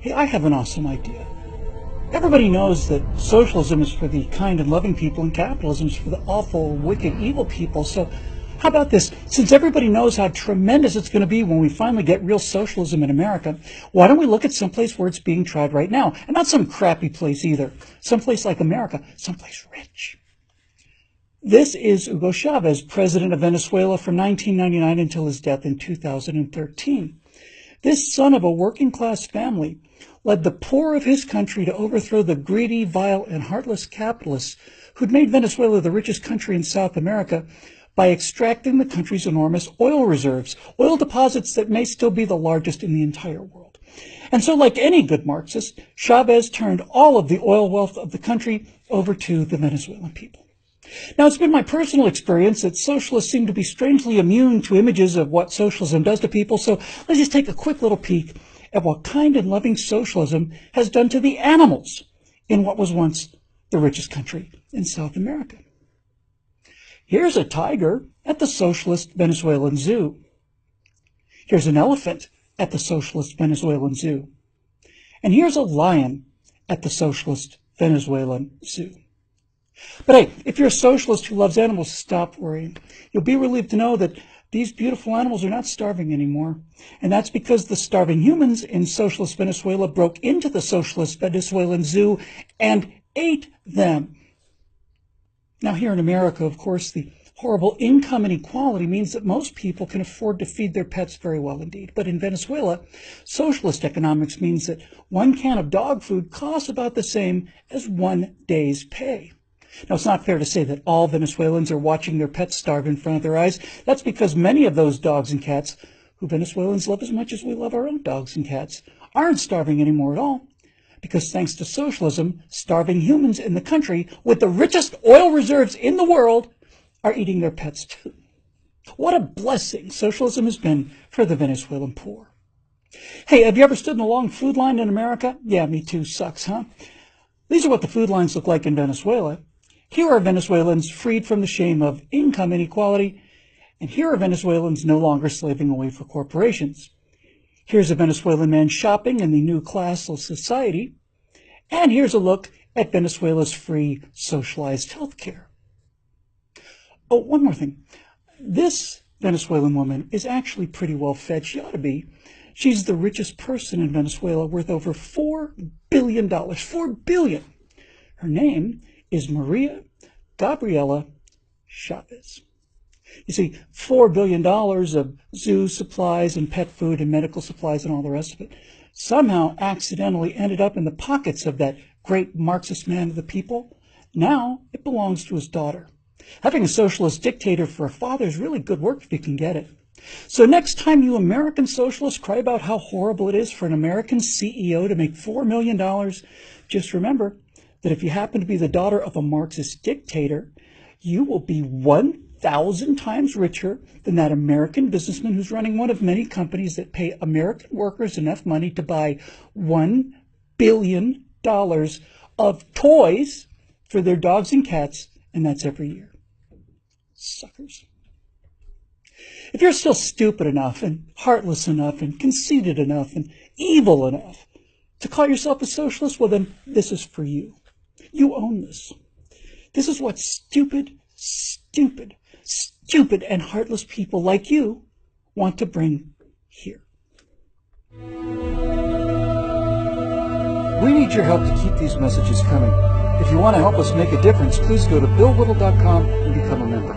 Hey, I have an awesome idea. Everybody knows that socialism is for the kind and loving people and capitalism is for the awful, wicked, evil people. So how about this? Since everybody knows how tremendous it's going to be when we finally get real socialism in America, why don't we look at someplace where it's being tried right now? And not some crappy place either. Someplace like America, someplace rich. This is Hugo Chavez, president of Venezuela from 1999 until his death in 2013. This son of a working-class family led the poor of his country to overthrow the greedy, vile, and heartless capitalists who'd made Venezuela the richest country in South America by extracting the country's enormous oil reserves, oil deposits that may still be the largest in the entire world. And so, like any good Marxist, Chavez turned all of the oil wealth of the country over to the Venezuelan people. Now, it's been my personal experience that socialists seem to be strangely immune to images of what socialism does to people, so let's just take a quick little peek at what kind and loving socialism has done to the animals in what was once the richest country in South America. Here's a tiger at the socialist Venezuelan zoo. Here's an elephant at the socialist Venezuelan zoo. And here's a lion at the socialist Venezuelan zoo. But hey, if you're a socialist who loves animals, stop worrying. You'll be relieved to know that these beautiful animals are not starving anymore. And that's because the starving humans in socialist Venezuela broke into the socialist Venezuelan zoo and ate them. Now here in America, of course, the horrible income inequality means that most people can afford to feed their pets very well indeed. But in Venezuela, socialist economics means that one can of dog food costs about the same as 1 day's pay. Now, it's not fair to say that all Venezuelans are watching their pets starve in front of their eyes. That's because many of those dogs and cats, who Venezuelans love as much as we love our own dogs and cats, aren't starving anymore at all. Because thanks to socialism, starving humans in the country with the richest oil reserves in the world are eating their pets too. What a blessing socialism has been for the Venezuelan poor. Hey, have you ever stood in a long food line in America? Yeah, me too. Sucks, huh? These are what the food lines look like in Venezuela. Here are Venezuelans freed from the shame of income inequality, and here are Venezuelans no longer slaving away for corporations. Here's a Venezuelan man shopping in the new classless society, and here's a look at Venezuela's free socialized health care. Oh, one more thing. This Venezuelan woman is actually pretty well fed. She ought to be. She's the richest person in Venezuela, worth over $4 billion. $4 billion. Her name is Maria Gabriela Chavez. You see, $4 billion of zoo supplies and pet food and medical supplies and all the rest of it somehow accidentally ended up in the pockets of that great Marxist man of the people. Now it belongs to his daughter. Having a socialist dictator for a father is really good work if you can get it. So next time you American socialists cry about how horrible it is for an American CEO to make $4 million, just remember that if you happen to be the daughter of a Marxist dictator, you will be 1,000 times richer than that American businessman who's running one of many companies that pay American workers enough money to buy $1 billion of toys for their dogs and cats, and that's every year. Suckers. If you're still stupid enough and heartless enough and conceited enough and evil enough to call yourself a socialist, well then this is for you. You own this. This is what stupid and heartless people like you want to bring here. We need your help to keep these messages coming. If you want to help us make a difference, please go to BillWhittle.com and become a member.